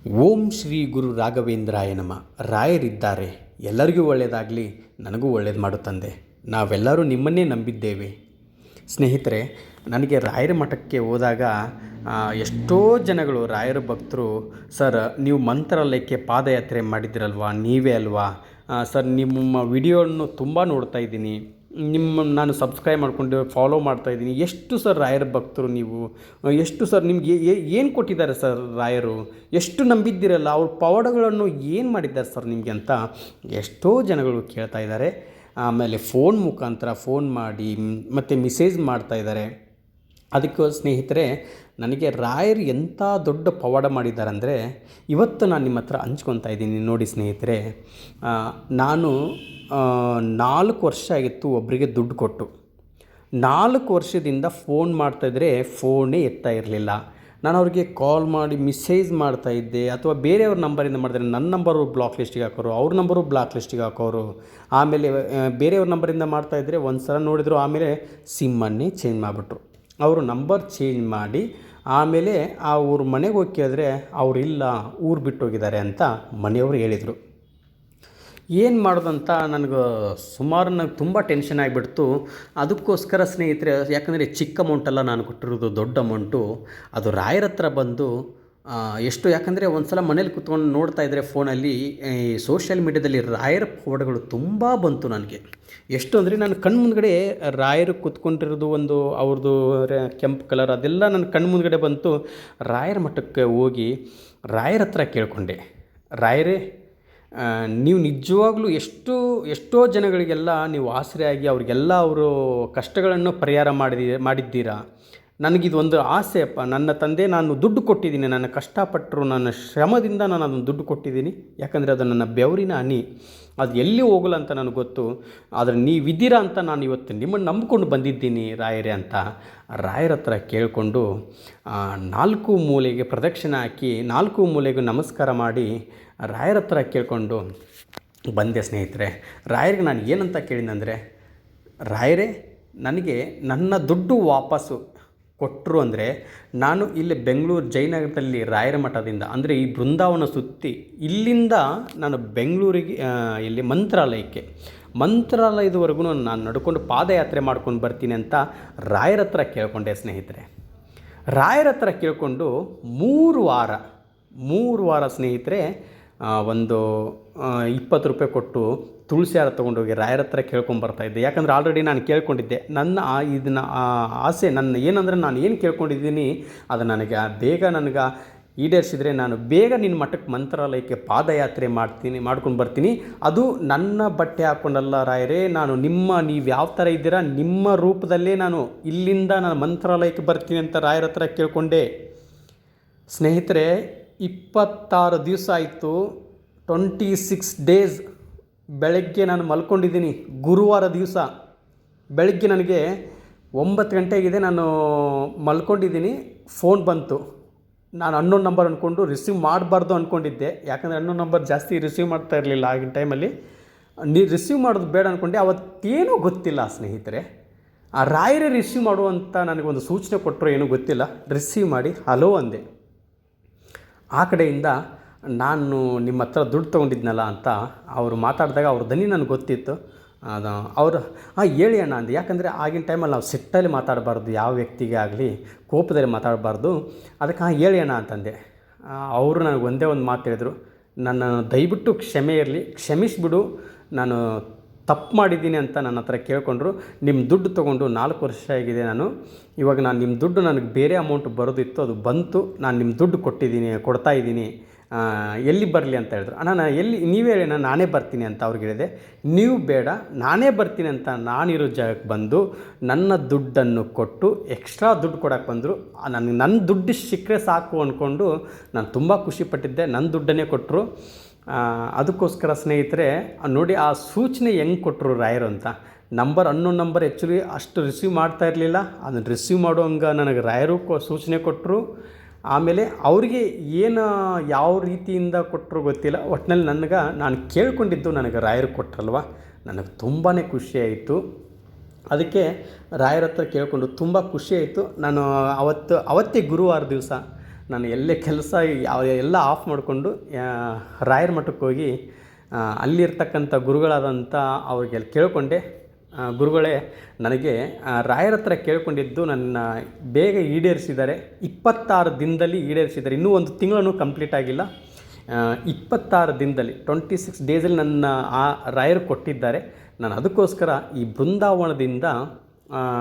ಓಂ ಶ್ರೀ ಗುರು ರಾಘವೇಂದ್ರಾಯ ನಮಃ. ರಾಯರಿದ್ದಾರೆ, ಎಲ್ಲರಿಗೂ ಒಳ್ಳೆಯದಾಗಲಿ, ನನಗೂ ಒಳ್ಳೆಯದು ಮಾಡು ತಂದೆ. ನಾವೆಲ್ಲರೂ ನಿಮ್ಮನ್ನೇ ನಂಬಿದ್ದೇವೆ. ಸ್ನೇಹಿತರೆ, ನನಗೆ ರಾಯರ ಮಠಕ್ಕೆ ಹೋದಾಗ ಎಷ್ಟೋ ಜನಗಳು ರಾಯರ ಭಕ್ತರು, ಸರ್ ನೀವು ಮಂತ್ರಾಲಯಕ್ಕೆ ಪಾದಯಾತ್ರೆ ಮಾಡಿದಿರಲ್ವಾ, ನೀವೇ ಅಲ್ವಾ ಸರ್, ನಿಮ್ಮ ವಿಡಿಯೋವನ್ನು ತುಂಬ ನೋಡ್ತಾ ಇದ್ದೀನಿ, ನಾನು ಸಬ್ಸ್ಕ್ರೈಬ್ ಮಾಡಿಕೊಂಡು ಫಾಲೋ ಮಾಡ್ತಾಯಿದ್ದೀನಿ. ಎಷ್ಟು ಸರ್ ರಾಯರ ಭಕ್ತರು ನೀವು, ಎಷ್ಟು ಸರ್ ನಿಮಗೆ ಏನು ಕೊಟ್ಟಿದ್ದಾರೆ ಸರ್ ರಾಯರು, ಎಷ್ಟು ನಂಬಿದ್ದೀರಲ್ಲ, ಅವ್ರ ಪವಾಡಗಳನ್ನು ಏನು ಮಾಡಿದ್ದಾರೆ ಸರ್ ನಿಮಗೆ ಅಂತ ಎಷ್ಟೋ ಜನಗಳು ಕೇಳ್ತಾ ಇದ್ದಾರೆ. ಆಮೇಲೆ ಫೋನ್ ಮುಖಾಂತರ ಫೋನ್ ಮಾಡಿ ಮತ್ತು ಮೆಸೇಜ್ ಮಾಡ್ತಾಯಿದ್ದಾರೆ. ಅದಕ್ಕೆ ಸ್ನೇಹಿತರೆ, ನನಗೆ ರಾಯರು ಎಂಥ ದೊಡ್ಡ ಪವಾಡ ಮಾಡಿದ್ದಾರೆ ಅಂದರೆ, ಇವತ್ತು ನಾನು ನಿಮ್ಮ ಹತ್ರ ಹಂಚ್ಕೊತಾ ಇದ್ದೀನಿ. ನೋಡಿ ಸ್ನೇಹಿತರೆ, ನಾನು 4 ವರ್ಷ ಆಗಿತ್ತು ಒಬ್ಬರಿಗೆ ದುಡ್ಡು ಕೊಟ್ಟು. 4 ವರ್ಷದಿಂದ ಫೋನ್ ಮಾಡ್ತಾಯಿದ್ರೆ ಫೋನೇ ಎತ್ತಾ ಇರಲಿಲ್ಲ. ನಾನು ಅವ್ರಿಗೆ ಕಾಲ್ ಮಾಡಿ ಮೆಸೇಜ್ ಮಾಡ್ತಾಯಿದ್ದೆ, ಅಥವಾ ಬೇರೆಯವ್ರ ನಂಬರಿಂದ ಮಾಡಿದ್ರೆ ನನ್ನ ನಂಬರು ಬ್ಲಾಕ್ ಲಿಸ್ಟಿಗೆ ಹಾಕೋರು, ಅವ್ರ ನಂಬರು ಬ್ಲಾಕ್ ಲಿಸ್ಟಿಗೆ ಹಾಕೋರು. ಆಮೇಲೆ ಬೇರೆಯವ್ರ ನಂಬರಿಂದ ಮಾಡ್ತಾಯಿದ್ರೆ ಒಂದು ಸಲ ನೋಡಿದ್ರು, ಆಮೇಲೆ ಸಿಮ್ಮನ್ನೇ ಚೇಂಜ್ ಮಾಡಿಬಿಟ್ರು. ಅವರು ನಂಬರ್ ಚೇಂಜ್ ಮಾಡಿ ಆಮೇಲೆ ಅವ್ರ ಮನೆಗೆ ಹೋಗಿ ಕೇಳಿದ್ರೆ ಅವರಿಲ್ಲ, ಊರು ಬಿಟ್ಟು ಹೋಗಿದ್ದಾರೆ ಅಂತ ಮನೆಯವರು ಹೇಳಿದರು. ಏನು ಮಾಡೋದಂತ ನನಗೆ ತುಂಬ ಟೆನ್ಷನ್ ಆಗಿಬಿಡ್ತು. ಅದಕ್ಕೋಸ್ಕರ ಸ್ನೇಹಿತರೆ, ಯಾಕಂದರೆ ಚಿಕ್ಕ ಅಮೌಂಟಲ್ಲ ನಾನು ಕೊಟ್ಟಿರೋದು, ದೊಡ್ಡ ಅಮೌಂಟು. ಅದು ರಾಯರ ಹತ್ರ ಬಂದು ಎಷ್ಟು, ಯಾಕಂದರೆ ಒಂದು ಸಲ ಮನೇಲಿ ಕೂತ್ಕೊಂಡು ನೋಡ್ತಾಯಿದ್ರೆ ಫೋನಲ್ಲಿ ಈ ಸೋಷಿಯಲ್ ಮೀಡ್ಯಾದಲ್ಲಿ ರಾಯರ ಪವಾಡಗಳು ತುಂಬ ಬಂತು ನನಗೆ. ಎಷ್ಟು ಅಂದರೆ, ನನ್ನ ಕಣ್ಣು ಮುಂದ್ಗಡೆ ರಾಯರು ಕೂತ್ಕೊಂಡಿರೋದು, ಒಂದು ಅವ್ರದ್ದು ಕೆಂಪು ಕಲರ್ ಅದೆಲ್ಲ ನನ್ನ ಕಣ್ಣು ಮುಂದ್ಗಡೆ ಬಂತು. ರಾಯರ ಮಠಕ್ಕೆ ಹೋಗಿ ರಾಯರ ಹತ್ರ ಕೇಳಿಕೊಂಡೆ, ರಾಯರೇ ನೀವು ನಿಜವಾಗ್ಲೂ ಎಷ್ಟೋ ಜನಗಳಿಗೆಲ್ಲ ನೀವು ಆಸರೆ ಆಗಿ ಅವರಿಗೆಲ್ಲ ಅವರು ಕಷ್ಟಗಳನ್ನು ಪರಿಹಾರ ಮಾಡಿದ್ದೀರಾ. ನನಗಿದು ಒಂದು ಆಸೆ ಅಪ್ಪ, ನನ್ನ ತಂದೆ, ನಾನು ದುಡ್ಡು ಕೊಟ್ಟಿದ್ದೀನಿ, ನನ್ನ ಕಷ್ಟಪಟ್ಟರು, ನನ್ನ ಶ್ರಮದಿಂದ ನಾನು ಅದನ್ನು ದುಡ್ಡು ಕೊಟ್ಟಿದ್ದೀನಿ. ಯಾಕಂದರೆ ಅದು ನನ್ನ ಬೆವರಿನ ಹನಿ, ಅದು ಎಲ್ಲಿ ಹೋಗಲ್ಲ ಅಂತ ನನಗೆ ಗೊತ್ತು. ಆದರೆ ನೀವಿದ್ದೀರಾ ಅಂತ ನಾನು ಇವತ್ತು ನಿಮ್ಮನ್ನು ನಂಬಿಕೊಂಡು ಬಂದಿದ್ದೀನಿ ರಾಯರೇ ಅಂತ ರಾಯರ ಹತ್ರ ಕೇಳಿಕೊಂಡು 4 ಮೂಲೆಗೆ ಪ್ರದಕ್ಷಿಣೆ ಹಾಕಿ 4 ಮೂಲೆಗೂ ನಮಸ್ಕಾರ ಮಾಡಿ ರಾಯರ ಹತ್ರ ಕೇಳಿಕೊಂಡು ಬಂದೆ ಸ್ನೇಹಿತರೆ. ರಾಯರಿಗೆ ನಾನು ಏನಂತ ಕೇಳಿದಂದರೆ, ರಾಯರೇ ನನಗೆ ನನ್ನ ದುಡ್ಡು ವಾಪಸ್ಸು ಕೊಟ್ಟರು ಅಂದರೆ, ನಾನು ಇಲ್ಲಿ ಬೆಂಗಳೂರು ಜಯನಗರದಲ್ಲಿ ರಾಯರ ಮಠದಿಂದ, ಅಂದರೆ ಈ ಬೃಂದಾವನ ಸುತ್ತಿ ಇಲ್ಲಿಂದ ನಾನು ಬೆಂಗಳೂರಿಗೆ ಇಲ್ಲಿ ಮಂತ್ರಾಲಯದವರೆಗೂ ನಾನು ನಡ್ಕೊಂಡು ಪಾದಯಾತ್ರೆ ಮಾಡ್ಕೊಂಡು ಬರ್ತೀನಿ ಅಂತ ರಾಯರ ಹತ್ರ ಕೇಳಿಕೊಂಡೆ ಸ್ನೇಹಿತರೆ. ರಾಯರ ಹತ್ರ ಕೇಳಿಕೊಂಡು 3 ವಾರ ಸ್ನೇಹಿತರೆ, ಒಂದು 20 ರೂಪಾಯಿ ಕೊಟ್ಟು ತುಳಸಿ ಹಾರ ತೊಗೊಂಡೋಗಿ ರಾಯರ ಹತ್ರ ಕೇಳ್ಕೊಂಬರ್ತಾಯಿದ್ದೆ. ಯಾಕಂದರೆ ಆಲ್ರೆಡಿ ನಾನು ಕೇಳ್ಕೊಂಡಿದ್ದೆ. ನನ್ನ ಆಸೆ, ನನ್ನ ಏನಂದರೆ, ನಾನು ಏನು ಕೇಳ್ಕೊಂಡಿದ್ದೀನಿ ಅದು ನನಗೆ ಈಡೇರಿಸಿದರೆ ನಾನು ಬೇಗ ನಿನ್ನ ಮಠಕ್ಕೆ ಮಂತ್ರಾಲಯಕ್ಕೆ ಪಾದಯಾತ್ರೆ ಮಾಡ್ಕೊಂಡು ಬರ್ತೀನಿ. ಅದು ನನ್ನ ಬಟ್ಟೆ ಹಾಕ್ಕೊಂಡಲ್ಲ ರಾಯರೇ, ನೀವು ಯಾವ ಥರ ಇದ್ದೀರಾ ನಿಮ್ಮ ರೂಪದಲ್ಲೇ ನಾನು ಇಲ್ಲಿಂದ ನಾನು ಮಂತ್ರಾಲಯಕ್ಕೆ ಬರ್ತೀನಿ ಅಂತ ರಾಯರ ಹತ್ರ ಕೇಳಿಕೊಂಡೆ. ಸ್ನೇಹಿತರೆ, 26 ದಿವಸ ಆಯಿತು, 26 ಡೇಸ್. ಬೆಳಗ್ಗೆ ನಾನು ಮಲ್ಕೊಂಡಿದ್ದೀನಿ. ಗುರುವಾರ ದಿವಸ ಬೆಳಗ್ಗೆ ನನಗೆ 9 ಗಂಟೆಗಿದೆ, ನಾನು ಮಲ್ಕೊಂಡಿದ್ದೀನಿ. ಫೋನ್ ಬಂತು. ನಾನು ಅನ್ನೋನ್ ನಂಬರ್ ಅಂದ್ಕೊಂಡು ರಿಸೀವ್ ಮಾಡಬಾರ್ದು ಅಂದ್ಕೊಂಡಿದ್ದೆ. ಯಾಕಂದರೆ ಅನ್ನೋನ್ ನಂಬರ್ ಜಾಸ್ತಿ ರಿಸೀವ್ ಮಾಡ್ತಾ ಇರಲಿಲ್ಲ ಆಗಿನ ಟೈಮಲ್ಲಿ. ರಿಸೀವ್ ಮಾಡೋದು ಬೇಡ ಅಂದ್ಕೊಂಡೆ. ಅವತ್ತೇನೂ ಗೊತ್ತಿಲ್ಲ ಸ್ನೇಹಿತರೆ, ಆ ರಾಯರೇ ರಿಸೀವ್ ಮಾಡುವಂಥ ನನಗೊಂದು ಸೂಚನೆ ಕೊಟ್ಟರು, ಏನೂ ಗೊತ್ತಿಲ್ಲ. ರಿಸೀವ್ ಮಾಡಿ ಹಲೋ ಅಂದೆ. ಆ ಕಡೆಯಿಂದ ನಾನು ನಿಮ್ಮ ಹತ್ರ ದುಡ್ಡು ತೊಗೊಂಡಿದ್ನಲ್ಲ ಅಂತ ಅವರು ಮಾತಾಡಿದಾಗ ಅವ್ರ ದನಿ ನನಗೆ ಗೊತ್ತಿತ್ತು. ಅವರು ಹೇಳಿ ಅಣ್ಣ ಅಂದೆ. ಯಾಕಂದರೆ ಆಗಿನ ಟೈಮಲ್ಲಿ ನಾವು ಸಿಟ್ಟಲ್ಲಿ ಮಾತಾಡಬಾರ್ದು, ಯಾವ ವ್ಯಕ್ತಿಗೆ ಆಗಲಿ ಕೋಪದಲ್ಲಿ ಮಾತಾಡಬಾರ್ದು. ಅದಕ್ಕೆ ಹೇಳಿ ಅಣ್ಣ ಅಂತಂದೆ. ಅವರು ನನಗೆ ಒಂದೇ ಒಂದು ಮಾತು ಹೇಳಿದರು, ನನ್ನ ದಯವಿಟ್ಟು ಕ್ಷಮೆ ಇರಲಿ, ಕ್ಷಮಿಸಿಬಿಡು, ನಾನು ತಪ್ಪು ಮಾಡಿದ್ದೀನಿ ಅಂತ ನನ್ನ ಹತ್ರ ಕೇಳಿಕೊಂಡ್ರು. ನಿಮ್ಮ ದುಡ್ಡು ತೊಗೊಂಡು 4 ವರ್ಷ ಆಗಿದೆ. ಇವಾಗ ನಿಮ್ಮ ದುಡ್ಡು ನನಗೆ ಬೇರೆ ಅಮೌಂಟ್ ಬರೋದಿತ್ತು, ಅದು ಬಂತು, ನಾನು ನಿಮ್ಮ ದುಡ್ಡು ಕೊಡ್ತಾಯಿದ್ದೀನಿ, ಎಲ್ಲಿ ಬರಲಿ ಅಂತ ಹೇಳಿದ್ರು. ಅಣ್ಣ ನೀವೇ ಹೇಳಿ, ನಾನೇ ಬರ್ತೀನಿ ಅಂತ ಅವ್ರಿಗೆ ಹೇಳಿದೆ. ನೀವು ಬೇಡ, ನಾನೇ ಬರ್ತೀನಿ ಅಂತ ನಾನಿರೋ ಜಾಗಕ್ಕೆ ಬಂದು ನನ್ನ ದುಡ್ಡನ್ನು ಕೊಟ್ಟು ಎಕ್ಸ್ಟ್ರಾ ದುಡ್ಡು ಕೊಡೋಕ್ಕೆ ಬಂದರು. ನನ್ನ ದುಡ್ಡು ಸಿಕ್ಕರೆ ಸಾಕು ಅಂದ್ಕೊಂಡು ನಾನು ತುಂಬ ಖುಷಿಪಟ್ಟಿದ್ದೆ. ನನ್ನ ದುಡ್ಡನ್ನೇ ಕೊಟ್ಟರು. ಅದಕ್ಕೋಸ್ಕರ ಸ್ನೇಹಿತರೆ, ನೋಡಿ ಆ ಸೂಚನೆ ಹೆಂಗೆ ಕೊಟ್ಟರು ರಾಯರು ಅಂತ. ಅನ್ನೋನ್ ನಂಬರ್ ಆ್ಯಕ್ಚುಲಿ ಅಷ್ಟು ರಿಸೀವ್ ಮಾಡ್ತಾ ಇರಲಿಲ್ಲ. ಅದನ್ನು ರಿಸೀವ್ ಮಾಡುವಂಗೆ ನನಗೆ ರಾಯರು ಸೂಚನೆ ಕೊಟ್ಟರು. ಆಮೇಲೆ ಅವರಿಗೆ ಯಾವ ರೀತಿಯಿಂದ ಕೊಟ್ಟರು ಗೊತ್ತಿಲ್ಲ. ಒಟ್ಟಿನಲ್ಲಿ ನಾನು ಕೇಳ್ಕೊಂಡಿದ್ದು ನನಗೆ ರಾಯರು ಕೊಟ್ಟರಲ್ವ, ನನಗೆ ತುಂಬಾ ಖುಷಿಯಾಯಿತು. ಅದಕ್ಕೆ ರಾಯರ ಹತ್ರ ಕೇಳಿಕೊಂಡು ತುಂಬ ಖುಷಿಯಾಯಿತು. ನಾನು ಅವತ್ತೇ ಗುರುವಾರ ದಿವಸ ನಾನು ಎಲ್ಲೇ ಕೆಲಸ ಎಲ್ಲ ಆಫ್ ಮಾಡಿಕೊಂಡು ರಾಯರ ಮಠಕ್ಕೆ ಹೋಗಿ ಅಲ್ಲಿರ್ತಕ್ಕಂಥ ಗುರುಗಳಾದಂಥ ಅವ್ರಿಗೆ ಕೇಳಿಕೊಂಡೆ, ಗುರುಗಳೇ ನನಗೆ ರಾಯರ ಹತ್ರ ಕೇಳ್ಕೊಂಡಿದ್ದು ನನ್ನ ಬೇಗ ಈಡೇರಿಸಿದ್ದಾರೆ, 26 ದಿನದಲ್ಲಿ ಈಡೇರಿಸಿದ್ದಾರೆ. ಇನ್ನೂ 1 ತಿಂಗಳೂ ಕಂಪ್ಲೀಟ್ ಆಗಿಲ್ಲ, 26 ದಿನದಲ್ಲಿ 26 ಡೇಸಲ್ಲಿ ನನ್ನ ಆ ರಾಯರು ಕೊಟ್ಟಿದ್ದಾರೆ. ನಾನು ಅದಕ್ಕೋಸ್ಕರ ಈ ಬೃಂದಾವನದಿಂದ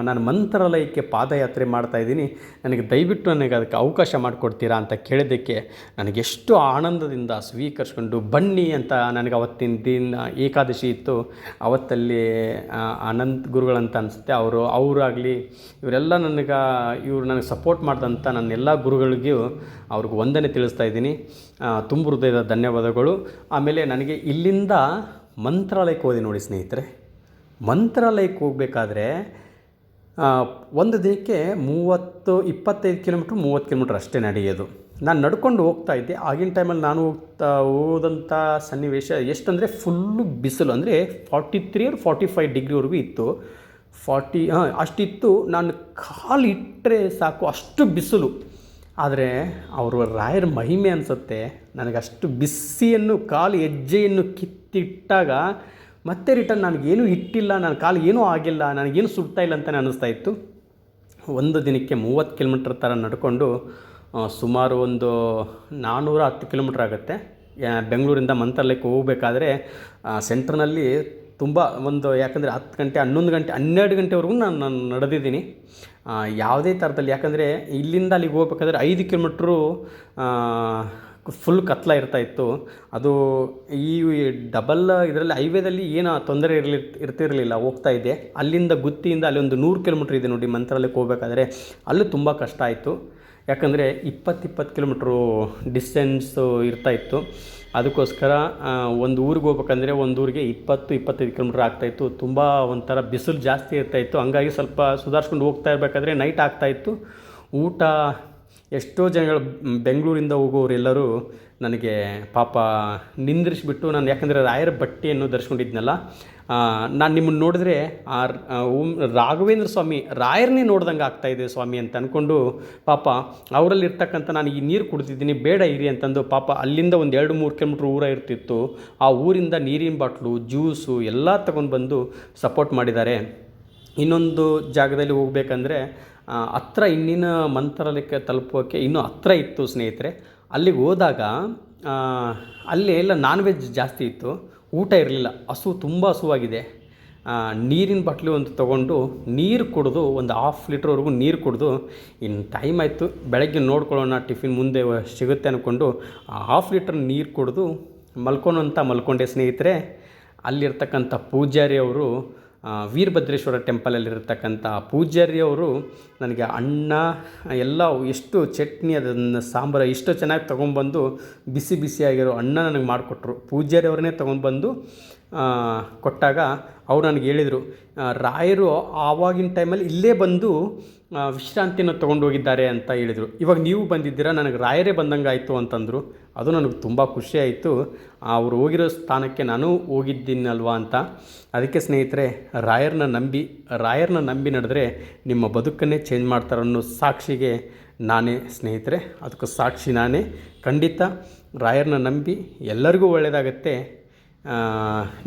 ನಾನು ಮಂತ್ರಾಲಯಕ್ಕೆ ಪಾದಯಾತ್ರೆ ಮಾಡ್ತಾಯಿದ್ದೀನಿ, ನನಗೆ ದಯವಿಟ್ಟು ನನಗೆ ಅದಕ್ಕೆ ಅವಕಾಶ ಮಾಡಿಕೊಡ್ತೀರಾ ಅಂತ ಕೇಳಿದ್ದಕ್ಕೆ ನನಗೆಷ್ಟು ಆನಂದದಿಂದ ಸ್ವೀಕರಿಸ್ಕೊಂಡು ಬನ್ನಿ ಅಂತ ನನಗೆ ಅವತ್ತಿನ ದಿನ ಏಕಾದಶಿ ಇತ್ತು. ಅವತ್ತಲ್ಲಿ ಅನಂತ್ ಗುರುಗಳಂತ ಅನಿಸುತ್ತೆ, ಅವರಾಗಲಿ ಇವರೆಲ್ಲ ಇವರು ನನಗೆ ಸಪೋರ್ಟ್ ಮಾಡಿದಂಥ ನನ್ನ ಎಲ್ಲ ಗುರುಗಳಿಗೂ ಅವ್ರಿಗೆ ವಂದನೆ ತಿಳಿಸ್ತಾ ಇದ್ದೀನಿ. ತುಂಬ ಹೃದಯದ ಧನ್ಯವಾದಗಳು. ಆಮೇಲೆ ನನಗೆ ಇಲ್ಲಿಂದ ಮಂತ್ರಾಲಯಕ್ಕೆ ಹೋದೆ ನೋಡಿ ಸ್ನೇಹಿತರೆ. ಮಂತ್ರಾಲಯಕ್ಕೆ ಹೋಗಬೇಕಾದ್ರೆ ಒಂದು ದಿನಕ್ಕೆ 25 ಕಿಲೋಮೀಟ್ರ್ 30 ಕಿಲೋಮೀಟ್ರ್ ಅಷ್ಟೇ ನಡೆಯೋದು. ನಾನು ನಡ್ಕೊಂಡು ಹೋಗ್ತಾ ಇದ್ದೆ. ಆಗಿನ ಟೈಮಲ್ಲಿ ನಾನು ಹೋದಂಥ ಸನ್ನಿವೇಶ ಎಷ್ಟಂದರೆ ಫುಲ್ಲು ಬಿಸಿಲು, ಅಂದರೆ 43 or 45 ಡಿಗ್ರಿವರೆಗೂ ಇತ್ತು. ಅಷ್ಟಿತ್ತು. ನಾನು ಕಾಲು ಇಟ್ಟರೆ ಸಾಕು ಅಷ್ಟು ಬಿಸಿಲು. ಆದರೆ ಅವರು ರಾಯರ ಮಹಿಮೆ ಅನಿಸುತ್ತೆ, ನನಗಷ್ಟು ಬಿಸಿಯನ್ನು ಕಾಲು ಹೆಜ್ಜೆಯನ್ನು ಕಿತ್ತಿಟ್ಟಾಗ ಮತ್ತೆ ರಿಟರ್ನ್ ನನಗೇನೂ ಇಟ್ಟಿಲ್ಲ, ನನ್ನ ಕಾಲು ಏನೂ ಆಗಿಲ್ಲ, ನನಗೇನು ಸುಡ್ತಾ ಇಲ್ಲ ಅಂತಲೇ ಅನ್ನಿಸ್ತಾ ಇತ್ತು. ಒಂದು ದಿನಕ್ಕೆ 30 ಕಿಲೋಮೀಟ್ರ್ ಥರ ನಡ್ಕೊಂಡು ಸುಮಾರು ಒಂದು 410 ಕಿಲೋಮೀಟ್ರ್ ಆಗುತ್ತೆ. ಬೆಂಗಳೂರಿಂದ ಮಂತ್ರಾಲಯಕ್ಕೆ ಹೋಗಬೇಕಾದ್ರೆ ಸೆಂಟ್ರ್ನಲ್ಲಿ ತುಂಬ ಯಾಕಂದರೆ 10 ಗಂಟೆ 11 ಗಂಟೆ 12 ಗಂಟೆವರೆಗೂ ನಾನು ನಡೆದಿದ್ದೀನಿ ಯಾವುದೇ ಥರದಲ್ಲಿ. ಯಾಕಂದರೆ ಇಲ್ಲಿಂದ ಅಲ್ಲಿಗೆ ಹೋಗ್ಬೇಕಾದ್ರೆ 5 ಕಿಲೋಮೀಟ್ರು ಫುಲ್ ಕತ್ಲ ಇರ್ತಾಯಿತ್ತು. ಅದು ಈ ಡಬಲ್ ಇದರಲ್ಲಿ ಹೈವೇದಲ್ಲಿ ಏನು ತೊಂದರೆ ಇರ್ತಿರಲಿಲ್ಲ, ಹೋಗ್ತಾ ಇದ್ದೆ. ಅಲ್ಲಿಂದ ಗುತ್ತಿಯಿಂದ ಅಲ್ಲಿ ಒಂದು 100 ಕಿಲೋಮೀಟ್ರ್ ಇದೆ ನೋಡಿ ಮಂತ್ರಾಲಯಕ್ಕೆ ಹೋಗಬೇಕಾದ್ರೆ, ಅಲ್ಲೂ ತುಂಬ ಕಷ್ಟ ಆಯಿತು. ಯಾಕಂದರೆ 20 ಕಿಲೋಮೀಟ್ರು ಡಿಸ್ಟೆನ್ಸು ಇರ್ತಾಯಿತ್ತು. ಅದಕ್ಕೋಸ್ಕರ ಒಂದು ಊರಿಗೆ ಹೋಗ್ಬೇಕಂದ್ರೆ ಒಂದು ಊರಿಗೆ 20-25 ಕಿಲೋಮೀಟ್ರ್ ಆಗ್ತಾಯಿತ್ತು. ತುಂಬ ಒಂಥರ ಬಿಸಿಲು ಜಾಸ್ತಿ ಇರ್ತಾಯಿತ್ತು. ಹಂಗಾಗಿ ಸ್ವಲ್ಪ ಸುಧಾರಿಸ್ಕೊಂಡು ಹೋಗ್ತಾ ಇರಬೇಕಾದ್ರೆ ನೈಟ್ ಆಗ್ತಾಯಿತ್ತು. ಊಟ ಎಷ್ಟೋ ಜನಗಳು ಬೆಂಗಳೂರಿಂದ ಹೋಗೋರೆಲ್ಲರೂ ನನಗೆ ಪಾಪ ನಿಂದ್ರಿಸ್ಬಿಟ್ಟು, ನಾನು ಯಾಕಂದರೆ ರಾಯರ ಬಟ್ಟೆಯನ್ನು ಧರಿಸ್ಕೊಂಡಿದ್ನಲ್ಲ, ನಾನು ನಿಮ್ಮನ್ನು ನೋಡಿದ್ರೆ ರಾಘವೇಂದ್ರ ಸ್ವಾಮಿ ರಾಯರನ್ನೇ ನೋಡ್ದಂಗೆ ಆಗ್ತಾಯಿದೆ ಸ್ವಾಮಿ ಅಂತ ಅಂದ್ಕೊಂಡು ಪಾಪ ಅವರಲ್ಲಿರ್ತಕ್ಕಂಥ ನಾನು ಈ ನೀರು ಕುಡ್ದಿದ್ದೀನಿ ಬೇಡ ಇರಿ ಅಂತಂದು ಪಾಪ ಅಲ್ಲಿಂದ ಒಂದು 2-3 ಕಿಲೋಮೀಟ್ರ್ ಊರ ಇರ್ತಿತ್ತು. ಆ ಊರಿಂದ ನೀರಿನ ಬಾಟ್ಲು ಜ್ಯೂಸು ಎಲ್ಲ ತಗೊಂಡು ಬಂದು ಸಪೋರ್ಟ್ ಮಾಡಿದ್ದಾರೆ. ಇನ್ನೊಂದು ಜಾಗದಲ್ಲಿ ಹೋಗಬೇಕಂದ್ರೆ ಹತ್ರ ಇನ್ನಿನ ಮಂತ್ರಾಲಯಕ್ಕೆ ತಲುಪೋಕ್ಕೆ ಇನ್ನೂ ಹತ್ರ ಇತ್ತು ಸ್ನೇಹಿತರೆ. ಅಲ್ಲಿಗೆ ಹೋದಾಗ ಅಲ್ಲಿ ಎಲ್ಲ ನಾನ್ ವೆಜ್ ಜಾಸ್ತಿ ಇತ್ತು, ಊಟ ಇರಲಿಲ್ಲ. ತುಂಬ ಹಸುವಾಗಿದೆ. ನೀರಿನ ಬಾಟ್ಲಿ ಒಂದು ತೊಗೊಂಡು ನೀರು ಕುಡಿದು ಒಂದು 1/2 ಲೀಟ್ರ್ವರೆಗೂ ನೀರು ಕುಡಿದು ಇನ್ನು ಟೈಮ್ ಆಯಿತು ಬೆಳಗ್ಗೆ ನೋಡ್ಕೊಳ್ಳೋಣ ಟಿಫಿನ್ ಮುಂದೆ ಸಿಗುತ್ತೆ ಅಂದ್ಕೊಂಡು 1/2 ಲೀಟ್ರ್ ನೀರು ಕುಡಿದು ಮಲ್ಕೊಂಡೆ ಸ್ನೇಹಿತರೆ. ಅಲ್ಲಿರ್ತಕ್ಕಂಥ ಪೂಜಾರಿ ಅವರು, ವೀರಭದ್ರೇಶ್ವರ ಟೆಂಪಲಲ್ಲಿರ್ತಕ್ಕಂಥ ಪೂಜಾರಿ ಅವರು ನನಗೆ ಅನ್ನ ಎಲ್ಲ ಎಷ್ಟು ಚಟ್ನಿ ಅದನ್ನು ಸಾಂಬಾರು ಇಷ್ಟು ಚೆನ್ನಾಗಿ ತೊಗೊಂಬಂದು ಬಿಸಿ ಬಿಸಿಯಾಗಿರೋ ಅನ್ನ ನನಗೆ ಮಾಡಿಕೊಟ್ರು. ಪೂಜಾರಿ ಅವ್ರನ್ನೇ ತೊಗೊಂಡ್ಬಂದು ಕೊಟ್ಟಾಗ ಅವ್ರು ನನಗೆ ಹೇಳಿದರು, ರಾಯರು ಆವಾಗಿನ ಟೈಮಲ್ಲಿ ಇಲ್ಲೇ ಬಂದು ವಿಶ್ರಾಂತಿಯನ್ನು ತೊಗೊಂಡು ಹೋಗಿದ್ದಾರೆ ಅಂತ ಹೇಳಿದರು. ಇವಾಗ ನೀವು ಬಂದಿದ್ದೀರಾ, ನನಗೆ ರಾಯರೇ ಬಂದಂಗೆ ಆಯಿತು ಅಂತಂದರು. ಅದು ನನಗೆ ತುಂಬ ಖುಷಿಯಾಯಿತು. ಅವರು ಹೋಗಿರೋ ಸ್ಥಾನಕ್ಕೆ ನಾನು ಹೋಗಿದ್ದೀನಲ್ವಾ ಅಂತ. ಅದಕ್ಕೆ ಸ್ನೇಹಿತರೆ, ರಾಯರನ್ನ ನಂಬಿ ನಡೆದ್ರೆ ನಿಮ್ಮ ಬದುಕನ್ನೇ ಚೇಂಜ್ ಮಾಡ್ತಾರೆ ಅನ್ನೋ ಸಾಕ್ಷಿಗೆ ನಾನೇ ಸ್ನೇಹಿತರೆ. ಅದಕ್ಕೆ ಸಾಕ್ಷಿ ನಾನೇ. ಖಂಡಿತ ರಾಯರನ್ನ ನಂಬಿ ಎಲ್ಲರಿಗೂ ಒಳ್ಳೆಯದಾಗತ್ತೆ.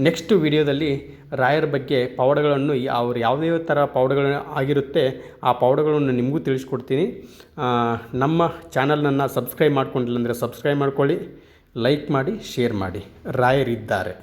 ನೆಕ್ಸ್ಟ್ ವಿಡಿಯೋದಲ್ಲಿ ರಾಯರ ಬಗ್ಗೆ ಪವಾಡಗಳನ್ನು ಅವ್ರು ಯಾವುದೇ ಥರ ಪವಾಡಗಳು ಆಗಿರುತ್ತೆ ಆ ಪವಾಡಗಳನ್ನು ನಿಮಗೂ ತಿಳಿಸ್ಕೊಡ್ತೀನಿ. ನಮ್ಮ ಚಾನಲ್ನನ್ನು ಸಬ್ಸ್ಕ್ರೈಬ್ ಮಾಡ್ಕೊಂಡಿಲ್ಲ ಅಂದರೆ ಸಬ್ಸ್ಕ್ರೈಬ್ ಮಾಡ್ಕೊಳ್ಳಿ, ಲೈಕ್ ಮಾಡಿ, ಶೇರ್ ಮಾಡಿ. ರಾಯರಿದ್ದಾರೆ.